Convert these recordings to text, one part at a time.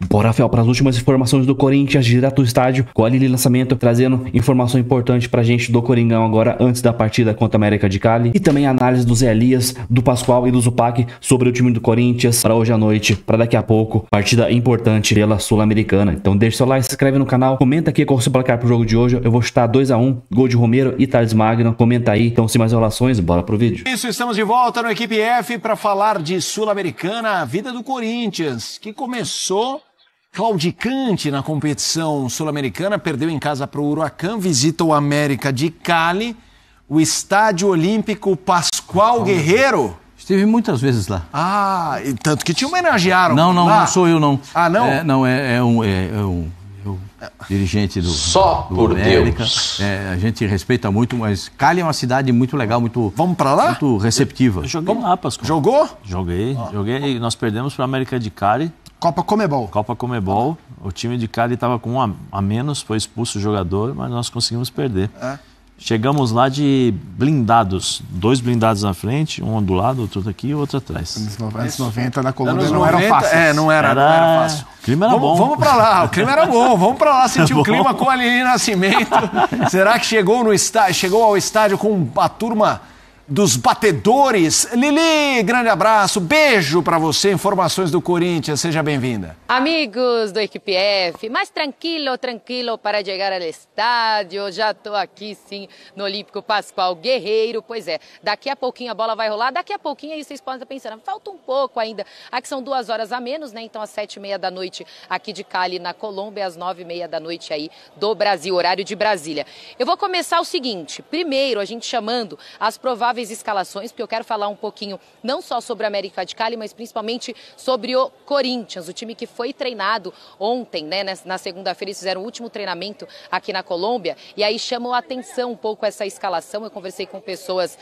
Bora, Rafael, para as últimas informações do Corinthians, direto do estádio, com a Aline Lançamento, trazendo informação importante pra gente do Coringão agora, antes da partida contra a América de Cali. E também a análise do Zé Elias, do Pascoal e do Zupac sobre o time do Corinthians para hoje à noite, para daqui a pouco, partida importante pela Sul-Americana. Então deixa seu like, se inscreve no canal, comenta aqui qual o seu placar pro jogo de hoje. Eu vou chutar 2-1, gol de Romero e Thales Magno. Comenta aí. Então, sem mais enrolações, bora pro vídeo. Isso, estamos de volta no Equipe F para falar de Sul-Americana, a vida do Corinthians, que começou claudicante na competição sul-americana, perdeu em casa para o Huracan, visita o América de Cali, o Estádio Olímpico Pascoal Guerreiro. Estive muitas vezes lá. Ah, e tanto que te homenagearam. Não sou eu, não. Ah, não? É um dirigente do Só do por América. Deus. A gente respeita muito, mas Cali é uma cidade muito legal, muito... Vamos para lá? Muito receptiva. Eu joguei lá, Pascoal. Jogou? Joguei. E nós perdemos para a América de Cali. Copa Comebol. Copa Comebol. O time de Cali estava com um a menos, foi expulso o jogador, mas nós conseguimos perder. Chegamos lá de blindados. 2 blindados na frente, um do lado, outro aqui e outro atrás. Anos 90 na Colômbia não era fácil. Não era fácil. O clima era bom. Vamos pra lá, o clima era bom. Vamos pra lá sentir o clima com a Aline Nascimento. Será que chegou ao estádio com a turma dos batedores? Lili, grande abraço, beijo pra você, informações do Corinthians, seja bem-vinda. Amigos do Equipe F, mais tranquilo para chegar ao estádio, já tô aqui sim no Olímpico Pascoal Guerreiro, pois é, daqui a pouquinho a bola vai rolar, daqui a pouquinho aí vocês podem estar pensando, falta um pouco ainda, aqui são 2 horas a menos, né, então às 7h30 da noite aqui de Cali na Colômbia, às 9h30 da noite aí do Brasil, horário de Brasília. Eu vou começar o seguinte, primeiro a gente chamando as prováveis escalações, porque eu quero falar um pouquinho não só sobre a América de Cali, mas principalmente sobre o Corinthians, o time que foi treinado ontem, né, na segunda-feira, eles fizeram o último treinamento aqui na Colômbia, e aí chamou a atenção um pouco essa escalação. Eu conversei com pessoas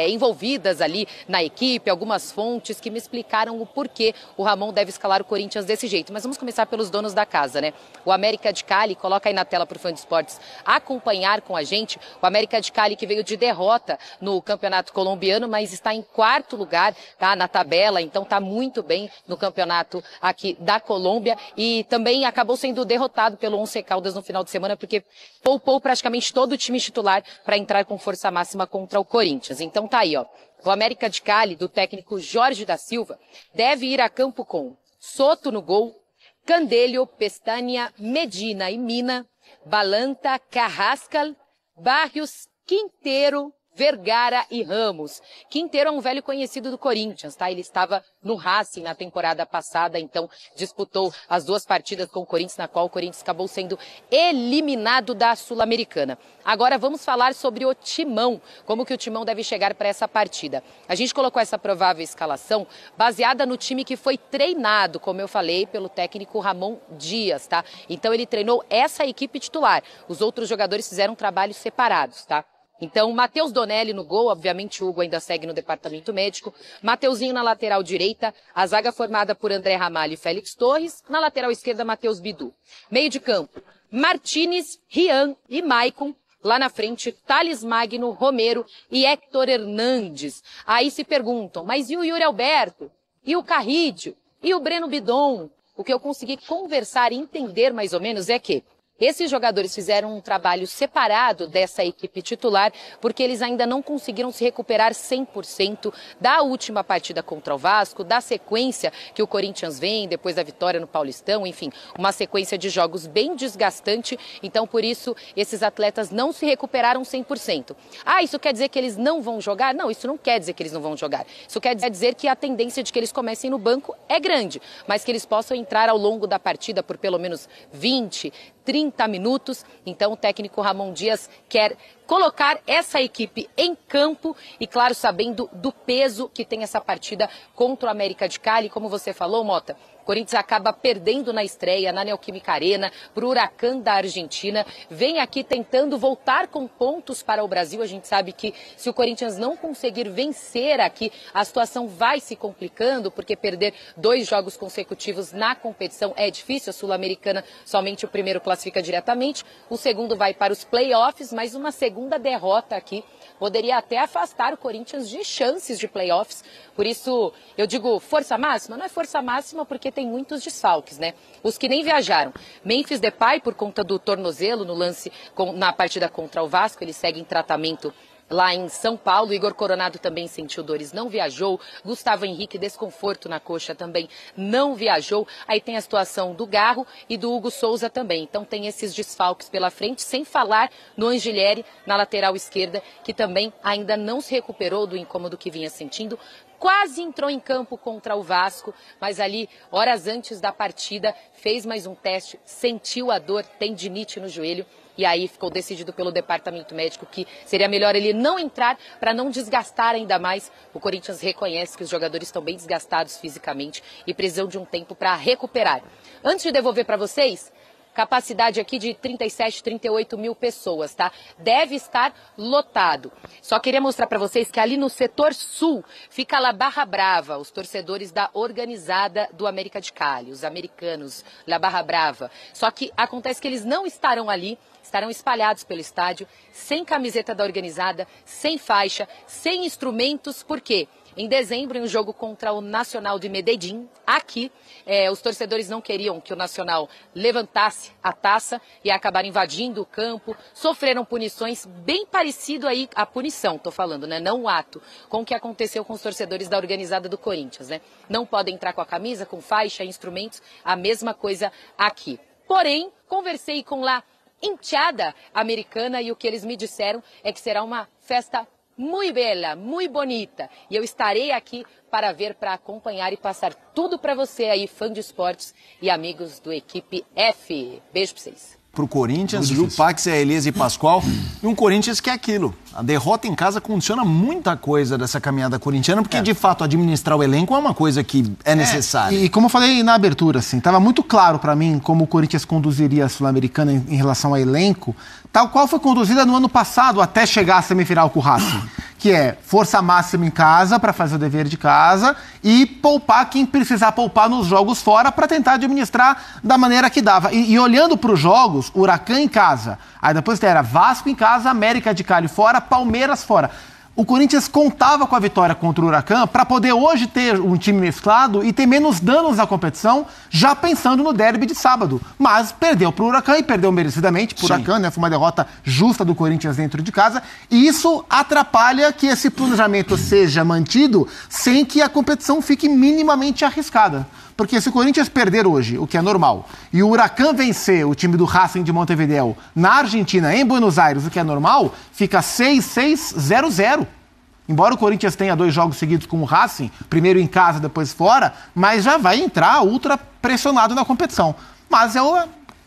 envolvidas ali na equipe, algumas fontes que me explicaram o porquê o Ramon deve escalar o Corinthians desse jeito, mas vamos começar pelos donos da casa, né? O América de Cali, coloca aí na tela para o fã de esportes acompanhar com a gente, o América de Cali que veio de derrota no campeonato colombiano, mas está em 4º lugar, tá, na tabela, então está muito bem no campeonato aqui da Colômbia e também acabou sendo derrotado pelo Once Caldas no final de semana porque poupou praticamente todo o time titular para entrar com força máxima contra o Corinthians. Então tá aí, ó, o América de Cali, do técnico Jorge da Silva, deve ir a campo com Soto no gol, Candelio, Pestanha, Medina e Mina, Balanta, Carrascal, Barrios, Quinteiro, Vergara e Ramos. Quinteiro é um velho conhecido do Corinthians, tá? Ele estava no Racing na temporada passada, então disputou as 2 partidas com o Corinthians, na qual o Corinthians acabou sendo eliminado da Sul-Americana. Agora vamos falar sobre o Timão, como que o Timão deve chegar para essa partida. A gente colocou essa provável escalação baseada no time que foi treinado, como eu falei, pelo técnico Ramon Dias, tá? Então ele treinou essa equipe titular. Os outros jogadores fizeram trabalhos separados, tá? Então, Matheus Donelli no gol, obviamente o Hugo ainda segue no departamento médico. Mateuzinho na lateral direita, a zaga formada por André Ramalho e Félix Torres. Na lateral esquerda, Matheus Bidu. Meio de campo, Martínez, Rian e Maicon. Lá na frente, Thales Magno, Romero e Héctor Hernandes. Aí se perguntam, mas e o Yuri Alberto? E o Carrídio? E o Breno Bidon? O que eu consegui conversar e entender mais ou menos é que esses jogadores fizeram um trabalho separado dessa equipe titular porque eles ainda não conseguiram se recuperar 100% da última partida contra o Vasco, da sequência que o Corinthians vem, depois da vitória no Paulistão, enfim, uma sequência de jogos bem desgastante, então por isso esses atletas não se recuperaram 100%. Ah, isso quer dizer que eles não vão jogar? Não, isso não quer dizer que eles não vão jogar. Isso quer dizer que a tendência de que eles comecem no banco é grande, mas que eles possam entrar ao longo da partida por pelo menos 20, 30 minutos, então o técnico Ramon Dias quer colocar essa equipe em campo e, claro, sabendo do peso que tem essa partida contra o América de Cali, como você falou, Mota. Corinthians acaba perdendo na estreia, na Neoquímica Arena, para o Huracan da Argentina. Vem aqui tentando voltar com pontos para o Brasil. A gente sabe que se o Corinthians não conseguir vencer aqui, a situação vai se complicando, porque perder 2 jogos consecutivos na competição é difícil. A Sul-Americana, somente o primeiro classifica diretamente. O segundo vai para os playoffs, mas uma segunda derrota aqui poderia até afastar o Corinthians de chances de playoffs. Por isso, eu digo força máxima. Não é força máxima porque tem muitos desfalques, né? Os que nem viajaram. Memphis Depay, por conta do tornozelo no lance na partida contra o Vasco, ele segue em tratamento lá em São Paulo. Igor Coronado também sentiu dores, não viajou. Gustavo Henrique, desconforto na coxa, também não viajou. Aí tem a situação do Garro e do Hugo Souza também. Então tem esses desfalques pela frente, sem falar no Angelieri, na lateral esquerda, que também ainda não se recuperou do incômodo que vinha sentindo. Quase entrou em campo contra o Vasco, mas ali, horas antes da partida, fez mais um teste, sentiu a dor, tendinite no joelho. E aí ficou decidido pelo departamento médico que seria melhor ele não entrar para não desgastar ainda mais. O Corinthians reconhece que os jogadores estão bem desgastados fisicamente e precisam de um tempo para recuperar. Antes de devolver para vocês, capacidade aqui de 37, 38 mil pessoas, tá? Deve estar lotado. Só queria mostrar para vocês que ali no setor sul fica lá Barra Brava, os torcedores da organizada do América de Cali, os americanos, La Barra Brava. Só que acontece que eles não estarão ali, estarão espalhados pelo estádio, sem camiseta da organizada, sem faixa, sem instrumentos. Por quê? Em dezembro, em um jogo contra o Nacional de Medellín, aqui, os torcedores não queriam que o Nacional levantasse a taça e acabaram invadindo o campo, sofreram punições bem parecido aí, a punição, tô falando, né, não o ato, com o que aconteceu com os torcedores da organizada do Corinthians, né? Não podem entrar com a camisa, com faixa, instrumentos, a mesma coisa aqui. Porém, conversei com lá hinchada americana e o que eles me disseram é que será uma festa muito bela, muito bonita. E eu estarei aqui para ver, para acompanhar e passar tudo para você aí, fã de esportes e amigos do Equipe F. Beijo para vocês. Pro Corinthians, Ju Pax, Elias e Pascoal, e um Corinthians que é aquilo. A derrota em casa condiciona muita coisa dessa caminhada corintiana, porque de fato administrar o elenco é uma coisa que é necessária. E como eu falei na abertura, assim, tava muito claro para mim como o Corinthians conduziria a Sul-Americana em relação ao elenco, tal qual foi conduzida no ano passado até chegar à semifinal com o Racing, que é força máxima em casa para fazer o dever de casa e poupar quem precisar poupar nos jogos fora para tentar administrar da maneira que dava. E olhando para os jogos, Huracan em casa, aí depois era Vasco em casa, América de Cali fora, Palmeiras fora. O Corinthians contava com a vitória contra o Huracan para poder hoje ter um time mesclado e ter menos danos na competição, já pensando no derby de sábado. Mas perdeu para o Huracan e perdeu merecidamente para o Huracan, né? Foi uma derrota justa do Corinthians dentro de casa. E isso atrapalha que esse planejamento seja mantido sem que a competição fique minimamente arriscada. Porque se o Corinthians perder hoje, o que é normal, e o Huracan vencer o time do Racing de Montevideo na Argentina, em Buenos Aires, o que é normal, fica 6-6-0-0. Embora o Corinthians tenha 2 jogos seguidos com o Racing, primeiro em casa, depois fora, mas já vai entrar ultra pressionado na competição. Mas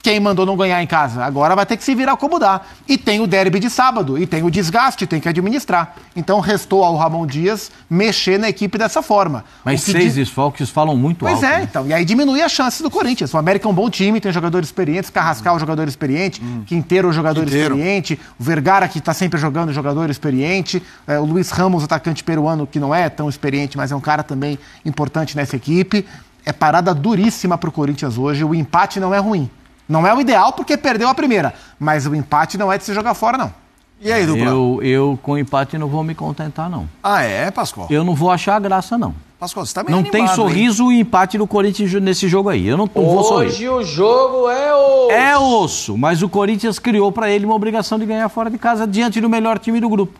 quem mandou não ganhar em casa agora vai ter que se virar como dá. E tem o derby de sábado, e tem o desgaste, tem que administrar. Então restou ao Ramon Dias mexer na equipe dessa forma. Mas 6 desfalques falam muito alto. Pois é, né? então. E aí diminui as chances do Corinthians. O América é um bom time, tem jogadores experientes, Carrascal, jogador experiente, Quinteiro, jogador experiente, o Vergara, que está sempre jogando, jogador experiente, o Luiz Ramos, atacante peruano, que não é tão experiente, mas é um cara também importante nessa equipe. É parada duríssima para o Corinthians hoje. O empate não é ruim. Não é o ideal porque perdeu a primeira, mas o empate não é de se jogar fora, não. E aí, Dupla? Eu com empate não vou me contentar, não. Ah, é, Pascoal? Eu não vou achar graça, não. Pascoal, você tá meio Não animado, tem sorriso e empate do Corinthians nesse jogo aí. Eu não vou sorrir. Hoje o jogo é osso. É osso, mas o Corinthians criou para ele uma obrigação de ganhar fora de casa diante do melhor time do grupo.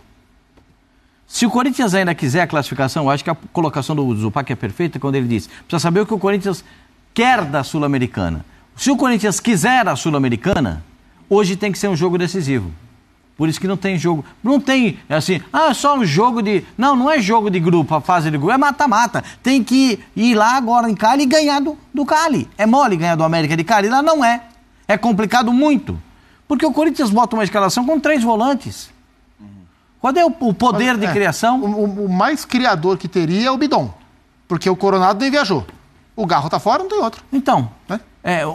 Se o Corinthians ainda quiser a classificação, eu acho que a colocação do Zupac é perfeita quando ele diz: precisa saber o que o Corinthians quer da Sul-Americana. Se o Corinthians quiser a Sul-Americana, hoje tem que ser um jogo decisivo. Por isso que não tem jogo. Não tem assim, só um jogo de... Não é jogo de grupo, a fase de grupo, é mata-mata. Tem que ir lá agora em Cali e ganhar do Cali. É mole ganhar do América de Cali? Lá não é. É complicado muito. Porque o Corinthians bota uma escalação com 3 volantes. Qual é o poder de criação? O mais criador que teria é o Bidon. Porque o Coronado nem viajou. O Garro tá fora, não tem outro. Então,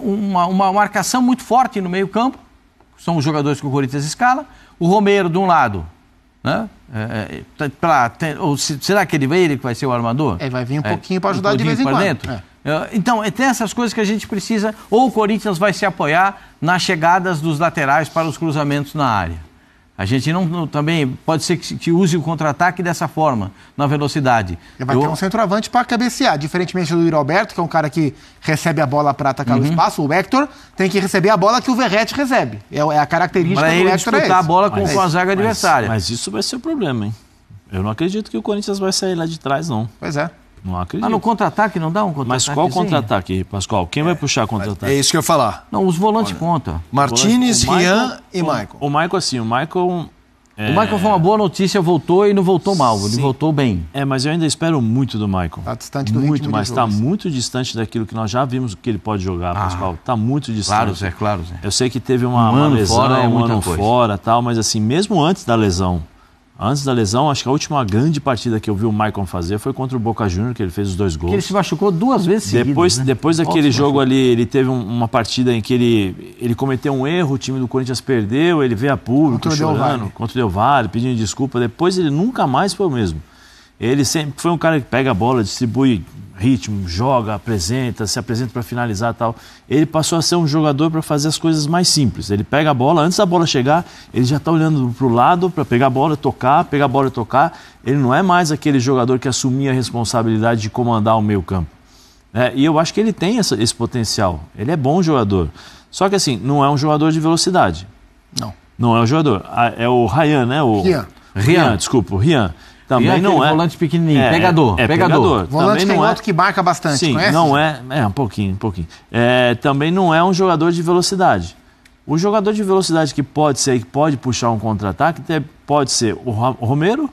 uma marcação muito forte no meio campo. São os jogadores que o Corinthians escala. O Romero, de um lado, né? Será que ele que vai ser o armador? Vai vir um pouquinho para ajudar de vez em quando. Dentro. Então, tem essas coisas que a gente precisa. Ou o Corinthians vai se apoiar nas chegadas dos laterais para os cruzamentos na área. A gente também pode ser que use o contra-ataque dessa forma, na velocidade. Vai ter um centroavante para cabecear, diferentemente do Yuri Alberto, que é um cara que recebe a bola para atacar o espaço. O Hector tem que receber a bola que o Verratti recebe. É a característica pra do ele Hector. Disputar a bola com a zaga adversária. Mas isso vai ser o problema, hein? Eu não acredito que o Corinthians vai sair lá de trás, não. Pois é. Não acredito. Mas no contra-ataque não dá um contra-ataque? Mas qual contra-ataque, Pascoal? Quem vai puxar contra-ataque? É isso que eu ia falar. Não, os volantes contam. Martinez, Rian e Michael. O Michael, assim, o Michael foi uma boa notícia, voltou e não voltou mal, ele voltou bem. Mas eu ainda espero muito do Michael. Está distante do muito, ritmo mas do jogo. está muito distante daquilo que nós já vimos que ele pode jogar, Pascoal. Está muito distante. Claro, Zé. Eu sei que teve uma lesão, fora um ano fora, tal, mas assim, mesmo antes da lesão, acho que a última grande partida que eu vi o Michael fazer foi contra o Boca Juniors, que ele fez os 2 gols. Ele se machucou 2 vezes seguidas, Depois daquele jogo ali, ele teve uma partida em que ele cometeu um erro, o time do Corinthians perdeu, ele veio a público chorando contra o Del Valle, pedindo desculpa. Depois ele nunca mais foi o mesmo. Ele sempre foi um cara que pega a bola, distribui ritmo, joga, se apresenta para finalizar e tal. Ele passou a ser um jogador para fazer as coisas mais simples. Ele pega a bola, antes da bola chegar, ele já está olhando para o lado para pegar a bola e tocar, pegar a bola e tocar. Ele não é mais aquele jogador que assumia a responsabilidade de comandar o meio campo. E eu acho que ele tem esse potencial. Ele é bom jogador. Só que assim, não é um jogador de velocidade. Não é um jogador. É o Rian, né? Rian. Também não é. Volante pequenininho, pegador. Volante tem outro que marca bastante, sim, conhece? Não é, um pouquinho. Também não é um jogador de velocidade. O jogador de velocidade que pode puxar um contra-ataque, pode ser o Romero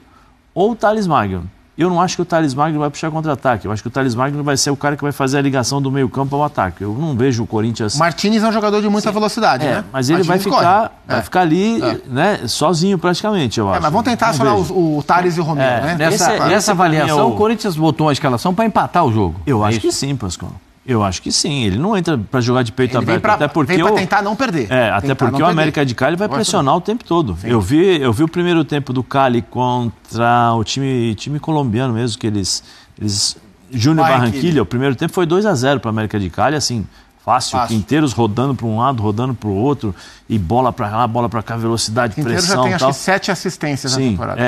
ou o Thales Magno. Eu não acho que o Thales Magno vai puxar contra-ataque. Eu acho que o Thales Magno vai ser o cara que vai fazer a ligação do meio campo ao ataque. Eu não vejo o Corinthians... Martinez é um jogador de muita velocidade, né? Mas ele vai ficar ali, né, sozinho praticamente, eu acho. Mas vamos tentar acionar o Thales e o Romero, né? Nessa avaliação, o Corinthians botou uma escalação para empatar o jogo. Eu acho que sim, Pascoal. Eu acho que sim. Ele não entra para jogar de peito aberto. Até porque vem para tentar não perder. Até porque o América de Cali vai pressionar o tempo todo. Eu vi o primeiro tempo do Cali contra o time colombiano mesmo, que eles Júnior Barranquilla. O primeiro tempo foi 2-0 para o América de Cali, assim, fácil. Quinteiros rodando para um lado, rodando para o outro, e bola para lá, bola para cá, velocidade, Quinteiros pressão. Quinteiros já tem acho que 7 assistências na temporada.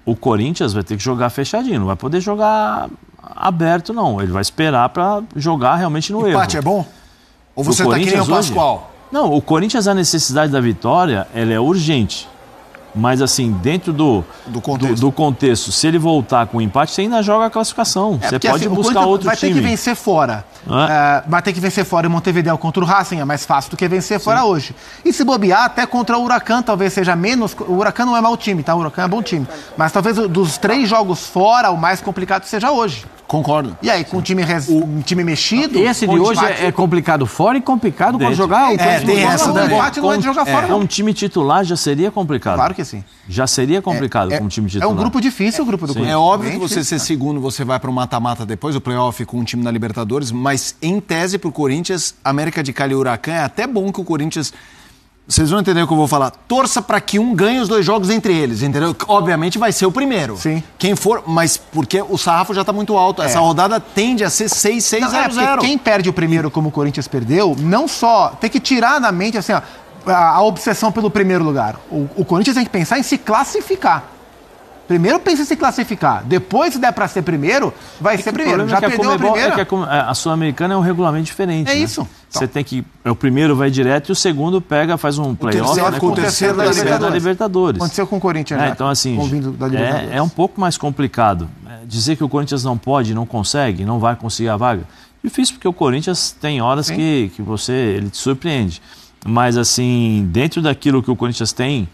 O Corinthians vai ter que jogar fechadinho, não vai poder jogar aberto, não. Ele vai esperar para jogar realmente no erro. Empate é bom? Ou você está que nem o Pascoal? Não, o Corinthians, a necessidade da vitória, ela é urgente. Mas assim, dentro do contexto, se ele voltar com o empate, você ainda joga a classificação. Você pode buscar outro time. Vai ter que vencer fora. Vai ter que vencer fora em Montevideo contra o Racing, é mais fácil do que vencer fora hoje. E se bobear, até contra o Huracan, talvez seja menos... O Huracan não é mau time, tá? O Huracan é bom time. Mas talvez dos 3 jogos fora, o mais complicado seja hoje. Concordo. E aí, com um time mexido... Esse de hoje é complicado fora e complicado quando jogar... Tem essa daí. Não é de jogar fora, não. Um time titular já seria complicado. Claro que sim. Já seria complicado com um time titular. É um grupo difícil, o grupo do Corinthians. É óbvio que você ser segundo, você vai para o mata-mata depois, o playoff com um time na Libertadores, mas em tese para o Corinthians, América de Cali e Huracan, é até bom que o Corinthians... Vocês vão entender o que eu vou falar. Torça para que um ganhe os 2 jogos entre eles, entendeu? Obviamente vai ser o primeiro. Sim. Quem for, mas porque o sarrafo já está muito alto. Essa rodada tende a ser 6-6-0-0. Quem perde o primeiro como o Corinthians perdeu, não só tem que tirar da mente assim, a obsessão pelo primeiro lugar. O Corinthians tem que pensar em se classificar. Primeiro pensa em se classificar. Depois, se der para ser primeiro, vai ser primeiro. Já perdeu a primeira. A Sul-Americana é um regulamento diferente. É isso. Você tem que... O primeiro vai direto e o segundo faz um play-off com o terceiro da Libertadores. Aconteceu com o Corinthians, né? Então, assim, da Libertadores. É um pouco mais complicado. Dizer que o Corinthians não pode, não consegue, não vai conseguir a vaga. Difícil, porque o Corinthians tem horas que ele te surpreende. Mas, assim, dentro daquilo que o Corinthians tem...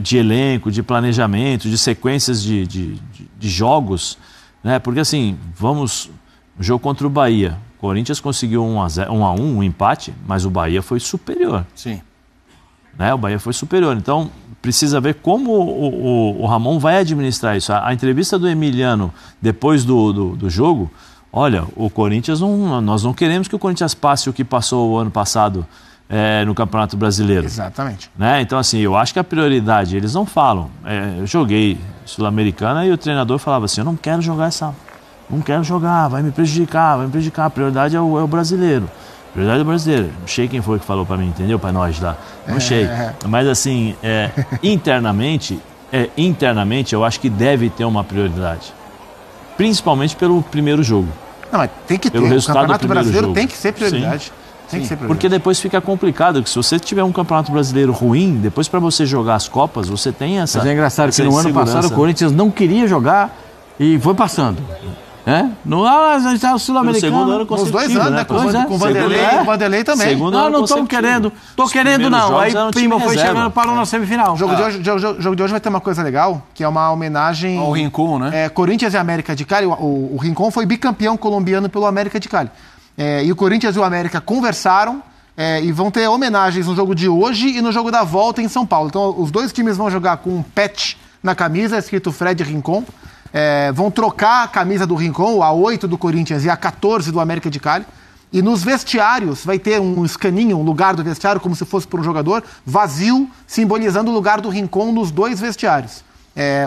de elenco, de planejamento, de sequências de jogos, né? Porque assim, o jogo contra o Bahia, o Corinthians conseguiu 1-1, um empate, mas o Bahia foi superior. Sim. Né? O Bahia foi superior, então precisa ver como o Ramon vai administrar isso. A entrevista do Emiliano depois do jogo, olha, o Corinthians, nós não queremos que o Corinthians passe o que passou o ano passado no Campeonato Brasileiro. Exatamente. Né? Então, assim, eu acho que a prioridade, eles não falam. Eu joguei Sul-Americana e o treinador falava assim, eu não quero jogar vai me prejudicar, a prioridade é o brasileiro. Prioridade do brasileiro. Não sei quem foi que falou pra mim, entendeu? Pra nós lá. Não sei. Mas assim, internamente eu acho que deve ter uma prioridade. Principalmente pelo primeiro jogo. Não, mas tem que ter. Pelo O resultado Campeonato do primeiro Brasileiro jogo. tem que ser prioridade. Sim. Tem que ser prioridade. Porque depois fica complicado, que se você tiver um Campeonato Brasileiro ruim, depois para você jogar as Copas, você tem essa... Mas é engraçado que no ano passado o Corinthians não queria jogar e foi passando. No Sul-Americano. segundo ano Nos 2 anos, né? Com o Vanderlei também. Não estão querendo. Tô querendo não. Aí Primo foi chegando, parou na semifinal. O jogo de hoje vai ter uma coisa legal, que é uma homenagem... Ao Rincon, né? Corinthians e América de Cali. O Rincon foi bicampeão colombiano pelo América de Cali. E o Corinthians e o América conversaram e vão ter homenagens no jogo de hoje e no jogo da volta em São Paulo. Então, os 2 times vão jogar com um patch na camisa, escrito Fred Rincon. Vão trocar a camisa do Rincon, a 8 do Corinthians e a 14 do América de Cali. E nos vestiários vai ter um escaninho, um lugar do vestiário, como se fosse para um jogador, vazio, simbolizando o lugar do Rincon nos 2 vestiários.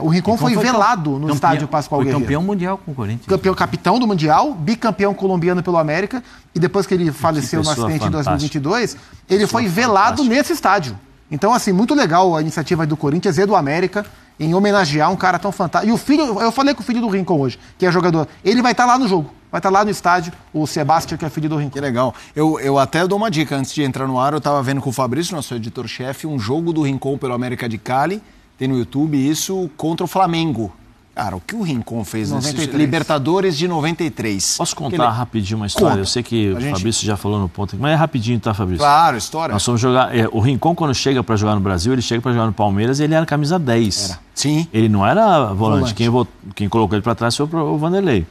O Rincon foi velado no estádio Pascoal Guerreiro. Foi campeão mundial com o Corinthians. Capitão do Mundial, bicampeão colombiano pelo América, e depois que ele faleceu no acidente em 2022, ele foi velado nesse estádio. Então, assim, muito legal a iniciativa do Corinthians e do América em homenagear um cara tão fantástico. E o filho, eu falei com o filho do Rincon hoje, que é jogador, ele vai estar lá no jogo, vai estar lá no estádio, o Sebastião, que é filho do Rincon. Que legal. Eu até dou uma dica, antes de entrar no ar, eu estava vendo com o Fabrício, nosso editor-chefe, um jogo do Rincon pelo América de Cali, tem no YouTube isso, contra o Flamengo. Cara, o que o Rincon fez nesse Libertadores de 93? Posso contar rapidinho uma história? Conta. Eu sei que o Fabrício já falou no ponto, mas é rapidinho, tá, Fabrício? Claro, história. Nós fomos jogar... o Rincon, quando chega para jogar no Brasil, ele chega para jogar no Palmeiras e ele era camisa 10. Sim. Ele não era volante. Quem colocou ele para trás foi o Vanderlei.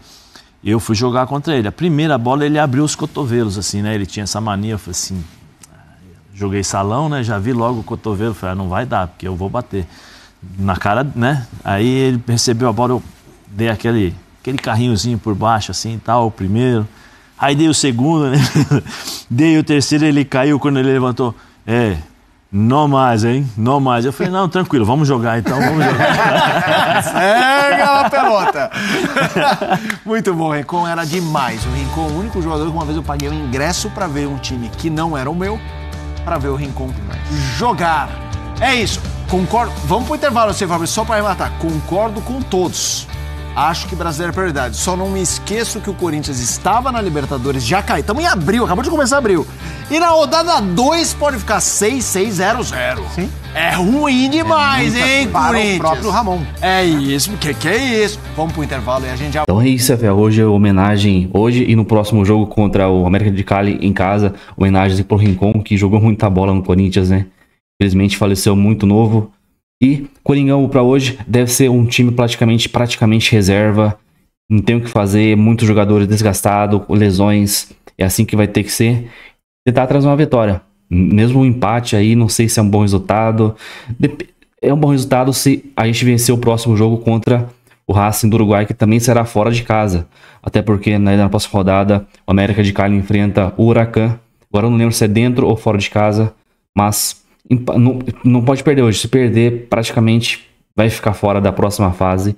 Eu fui jogar contra ele. A primeira bola, ele abriu os cotovelos, assim, né? Ele tinha essa mania, eu falei assim... Joguei salão, né? Já vi logo o cotovelo, falei, não vai dar, porque eu vou bater. Na cara, né? Aí ele recebeu a bola, eu dei aquele carrinhozinho por baixo, assim, tal, o primeiro. Aí dei o segundo, né? Dei o terceiro, ele caiu quando ele levantou. Não mais, hein? Não mais. Eu falei, não, tranquilo, vamos jogar então, vamos jogar. Pega a pelota. Muito bom, o Rincon era demais. O Rincon, o único jogador que uma vez eu paguei um ingresso para ver um time que não era o meu, para ver o Rincon jogar. É isso. Concordo. Vamos pro intervalo, você, Fabrício, só para arrematar. Concordo com todos. Acho que brasileiro é prioridade. Só não me esqueço que o Corinthians estava na Libertadores, já caiu. Estamos em abril, acabou de começar abril. E na rodada 2 pode ficar 6-6-0-0. Sim. É ruim demais, hein, Corinthians? O próprio Ramon. É isso, que é isso? Vamos pro intervalo e a gente já... Então é isso, Fé. Hoje é homenagem, hoje e no próximo jogo contra o América de Cali em casa, homenagem pro Rincon, que jogou muita bola no Corinthians, né? Infelizmente faleceu muito novo. E Coringão para hoje deve ser um time praticamente reserva. Não tem o que fazer, muitos jogadores desgastados, lesões. É assim que vai ter que ser. Tentar trazer uma vitória. Mesmo um empate aí, não sei se é um bom resultado. É um bom resultado se a gente vencer o próximo jogo contra o Racing do Uruguai, que também será fora de casa. Até porque na próxima rodada o América de Cali enfrenta o Huracan. Agora eu não lembro se é dentro ou fora de casa, mas... Não pode perder hoje. Se perder, praticamente vai ficar fora da próxima fase.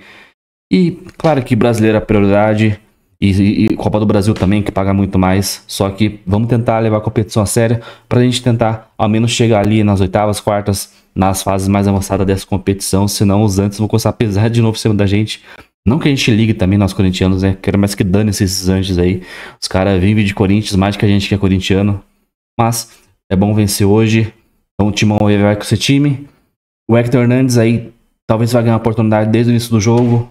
E claro que brasileiro é prioridade. E Copa do Brasil também, que paga muito mais. Só que vamos tentar levar a competição a sério pra gente tentar ao menos chegar ali nas oitavas, quartas, nas fases mais avançadas dessa competição. Senão os antes vão começar a pesar de novo em cima da gente. Não que a gente ligue também, nós corintianos, né? Quero mais que dane esses antes aí. Os caras vivem de Corinthians mais que a gente que é corintiano. Mas é bom vencer hoje. Então o Timão vai com esse time. O Hector Hernandes aí talvez vai ganhar uma oportunidade desde o início do jogo.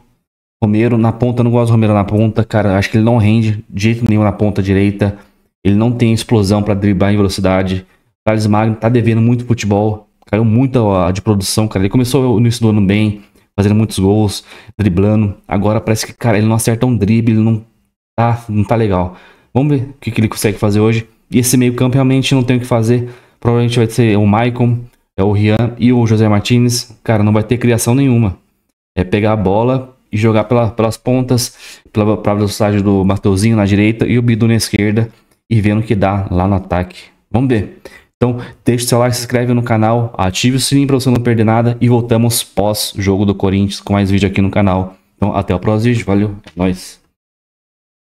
Romero na ponta, eu não gosto do Romero na ponta, cara. Acho que ele não rende de jeito nenhum na ponta direita. Ele não tem explosão pra driblar em velocidade. O Thales Magno tá devendo muito futebol. Caiu muito de produção, cara. Ele começou no início do ano bem, fazendo muitos gols, driblando. Agora parece que, cara, ele não acerta um drible, ele não tá legal. Vamos ver o que ele consegue fazer hoje. E esse meio campo realmente não tem o que fazer. Provavelmente vai ser o Maicon, o Rian e o José Martínez. Cara, não vai ter criação nenhuma. É pegar a bola e jogar pelas pontas, pela velocidade do Mateuzinho na direita e o Bidu na esquerda e vendo o que dá lá no ataque. Vamos ver. Então, deixa o seu like, se inscreve no canal, ative o sininho para você não perder nada e voltamos pós-jogo do Corinthians com mais vídeo aqui no canal. Então, até o próximo vídeo. Valeu, é nóis.